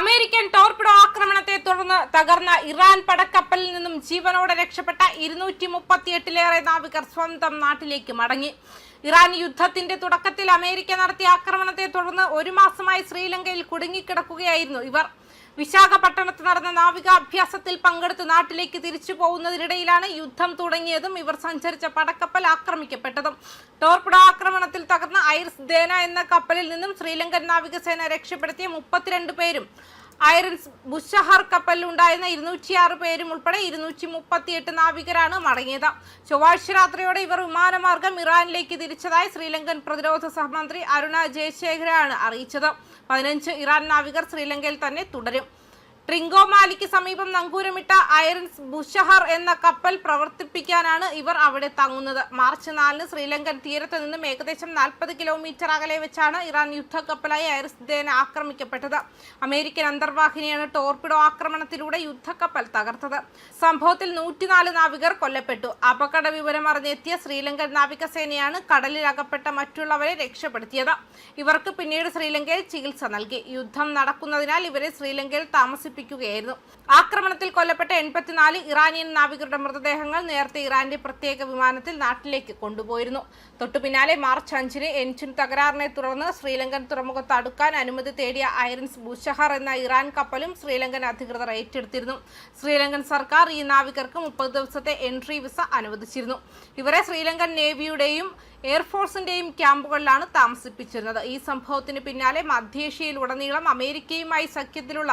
American torpedo ആക്രമണത്തെ തുടർന്ന് തകർന്ന ഇറാൻ പടക്കപ്പലിൽ നിന്നും ജീവനോടെ രക്ഷപ്പെട്ട 238-ലേറെ നാവികർ സ്വന്തം നാട്ടിലേക്ക് മടങ്ങി. ഇറാൻ യുദ്ധത്തിന്റെ തുടക്കത്തിൽ അമേരിക്ക നടത്തിയ ആക്രമണത്തെ തുടർന്ന് ഒരു മാസമായി ശ്രീലങ്കയിൽ കുടുങ്ങിക്കിടക്കുകയായിരുന്നു ഇവർ. വിശാഖപട്ടണത്ത് നടന്ന നാവികാഭ്യാസത്തിൽ പങ്കെടുത്ത് നാട്ടിലേക്ക് തിരിച്ചു പോകുന്നതിനിടയിലാണ് യുദ്ധം തുടങ്ങിയതും ഇവർ സഞ്ചരിച്ച പടക്കപ്പൽ ആക്രമിക്കപ്പെട്ടതും. ടോർപിഡോ ആക്രമണത്തിൽ തകർന്ന ഐറിസ് ദേന എന്ന കപ്പലിൽ നിന്നും ശ്രീലങ്കൻ നാവികസേന രക്ഷപ്പെടുത്തിയ 32 പേരും ഐറിസ് ബുഷഹർ കപ്പലിൽ ഉണ്ടായിരുന്ന 206 പേരും ഉൾപ്പെടെ 238 നാവികരാണ് മടങ്ങിയത്. ചൊവ്വാഴ്ച രാത്രിയോടെ ഇവർ വിമാനമാർഗം ഇറാനിലേക്ക് തിരിച്ചതായി ശ്രീലങ്കൻ പ്രതിരോധ സഹമന്ത്രി അരുണ ജയശേഖരാണ് അറിയിച്ചത്. 15 ഇറാൻ നാവികർ ശ്രീലങ്കയിൽ തന്നെ തുടരും. ട്രിങ്കോമാലിക്ക് സമീപം നങ്കൂരമിട്ട ഐറിസ് ബുഷഹർ എന്ന കപ്പൽ പ്രവർത്തിപ്പിക്കാനാണ് ഇവർ അവിടെ തങ്ങുന്നത്. മാർച്ച് 4-ന് ശ്രീലങ്കൻ തീരത്ത് നിന്നും ഏകദേശം 40 കിലോമീറ്റർ അകലെ വെച്ചാണ് ഇറാൻ യുദ്ധക്കപ്പലായ ഐറിസ് ദേന ആക്രമിക്കപ്പെട്ടത്. അമേരിക്കൻ അന്തർവാഹിനിയാണ് ടോർപിഡോ ആക്രമണത്തിലൂടെ യുദ്ധക്കപ്പൽ തകർത്തത്. സംഭവത്തിൽ 104 നാവികർ കൊല്ലപ്പെട്ടു. അപകട വിവരം അറിഞ്ഞെത്തിയ ശ്രീലങ്കൻ നാവികസേനയാണ് കടലിൽ അകപ്പെട്ട മറ്റുള്ളവരെ രക്ഷപ്പെടുത്തിയത്. ഇവർക്ക് പിന്നീട് ശ്രീലങ്കയിൽ ചികിത്സ നൽകി. യുദ്ധം നടക്കുന്നതിനാൽ ഇവരെ ശ്രീലങ്കയിൽ താമസിപ്പിക്കുകയായിരുന്നു. ആക്രമണത്തിൽ കൊല്ലപ്പെട്ട 84 ഇറാനിയൻ നാവികരുടെ മൃതദേഹങ്ങൾ നേരത്തെ ഇറാന്റെ പ്രത്യേക വിമാനത്തിൽ നാട്ടിലേക്ക് കൊണ്ടുപോയിരുന്നു. തൊട്ടുപിന്നാലെ മാർച്ച് 5-ന് എഞ്ചിൻ തകരാറിനെ തുടർന്ന് ശ്രീലങ്കൻ തുറമുഖത്ത് അടുക്കാൻ അനുമതി തേടിയ ഐറിസ് ബുഷഹർ എന്ന ഇറാൻ കപ്പലും ശ്രീലങ്കൻ അധികൃതർ ഏറ്റെടുത്തിരുന്നു. ശ്രീലങ്കൻ സർക്കാർ ഈ നാവികർക്ക് 30 ദിവസത്തെ എൻട്രി വിസ അനുവദിച്ചിരുന്നു. ഇവരെ ശ്രീലങ്കൻ നേവിയുടെയും എയർഫോഴ്സിന്റെയും ക്യാമ്പുകളിലാണ് താമസിപ്പിച്ചിരുന്നത്. ഈ സംഭവത്തിന് പിന്നാലെ മധ്യേഷ്യയിലുടനീളം അമേരിക്കയുമായി സഖ്യത്തിലുള്ള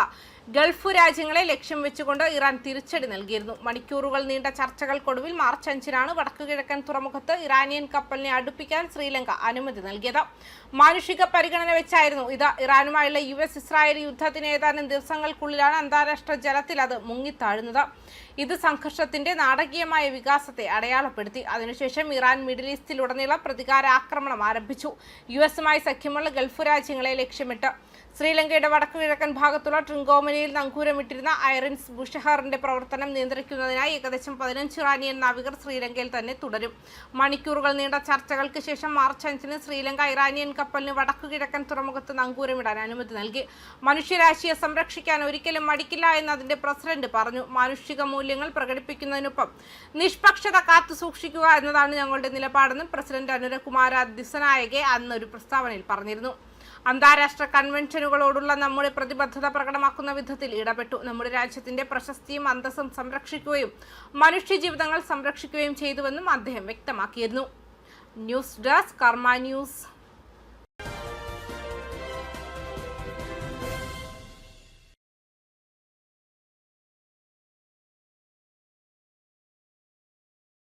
ഗൾഫ് രാജ്യങ്ങളെ ലക്ഷ്യം വെച്ചുകൊണ്ട് ഇറാൻ തിരിച്ചടി നൽകിയിരുന്നു. മണിക്കൂറുകൾ നീണ്ട ചർച്ചകൾക്കൊടുവിൽ മാർച്ച് 5-നാണ് വടക്കുകിഴക്കൻ തുറമുഖത്ത് ഇറാനിയൻ കപ്പലിനെ അടുപ്പിക്കാൻ ശ്രീലങ്ക അനുമതി നൽകിയത്. മാനുഷിക പരിഗണന വെച്ചായിരുന്നു ഇത്. ഇറാനുമായുള്ള US-ഇസ്രായേൽ യുദ്ധത്തിന് ഏതാനും ദിവസങ്ങൾക്കുള്ളിലാണ് അന്താരാഷ്ട്ര ജലത്തിൽ അത് മുങ്ങിത്താഴുന്നത്. ഇത് സംഘർഷത്തിന്റെ നാടകീയമായ വികാസത്തെ അടയാളപ്പെടുത്തി. അതിനുശേഷം ഇറാൻ മിഡിൽ ഈസ്റ്റിലുടനീളം പ്രതികാര ആക്രമണം ആരംഭിച്ചു. US-മായി സഖ്യമുള്ള ഗൾഫ് രാജ്യങ്ങളെ ലക്ഷ്യമിട്ട് ശ്രീലങ്കയുടെ വടക്കുകിഴക്കൻ ഭാഗത്തുള്ള ട്രിങ്കോമലിയിൽ നങ്കൂരമിട്ടിരുന്ന ഐറിസ് ബുഷഹറിന്റെ പ്രവർത്തനം നിയന്ത്രിക്കുന്നതിനായി ഏകദേശം 15 ഇറാനിയൻ നാവികർ ശ്രീലങ്കയിൽ തന്നെ തുടരും. മണിക്കൂറുകൾ നീണ്ട ചർച്ചകൾക്ക് ശേഷം മാർച്ച് 5-ന് ശ്രീലങ്ക ഇറാനിയൻ കപ്പലിന് വടക്കുകിഴക്കൻ തുറമുഖത്ത് നങ്കൂരമിടാൻ അനുമതി നൽകി. മനുഷ്യരാശിയെ സംരക്ഷിക്കാൻ ഒരിക്കലും മടിക്കില്ല എന്ന് അതിന്റെ പ്രസിഡന്റ് പറഞ്ഞു. മാനുഷിക മൂല്യങ്ങൾ പ്രകടിപ്പിക്കുന്നതിനൊപ്പം നിഷ്പക്ഷത കാത്തു സൂക്ഷിക്കുക എന്നതാണ് ഞങ്ങളുടെ നിലപാടെന്നും പ്രസിഡന്റ് അനുരകുമാര ദിസനായകെ അന്ന് ഒരു പ്രസ്താവനയിൽ പറഞ്ഞിരുന്നു. അന്താരാഷ്ട്ര കൺവെൻഷനുകളോടുള്ള നമ്മുടെ പ്രതിബദ്ധത പ്രകടമാക്കുന്ന വിധത്തിൽ ഇടപെട്ടു. നമ്മുടെ രാജ്യത്തിന്റെ പ്രശസ്തിയും അന്തസ്സും സംരക്ഷിക്കുകയും മനുഷ്യജീവിതങ്ങൾ സംരക്ഷിക്കുകയും ചെയ്തുവെന്നും അദ്ദേഹം വ്യക്തമാക്കിയിരുന്നു. ന്യൂസ് ഡെസ്ക് കർമ്മ ന്യൂസ്.